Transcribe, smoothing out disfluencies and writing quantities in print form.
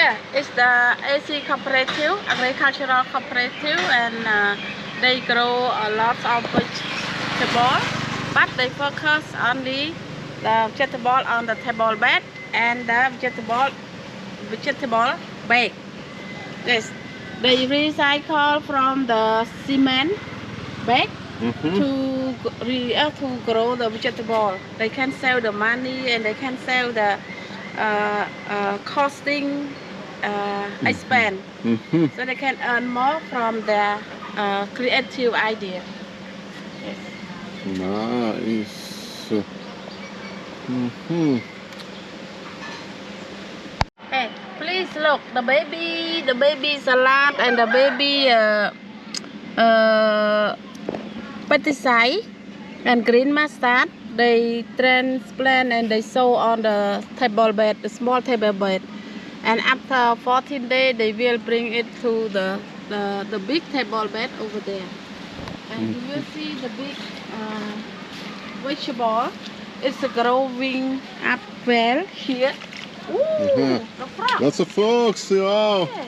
Yeah, it's the AC cooperative, agricultural cooperative, and they grow a lot of vegetable, but they focus only the vegetable on the table bed and the vegetable bag. Yes, they recycle from the cement bag to grow the vegetable. They can sell the money and they can sell the costing expense, so they can earn more from their creative idea. Yes. Nice. Hey, please look the baby salad and the baby pesticide and green mustard. They transplant and they sow on the table bed, the small table bed. And after 14 days, they will bring it to the big table bed over there. And you will see the big vegetable. It's growing up well here. Ooh, the frog. Lots of frogs, wow. Yeah.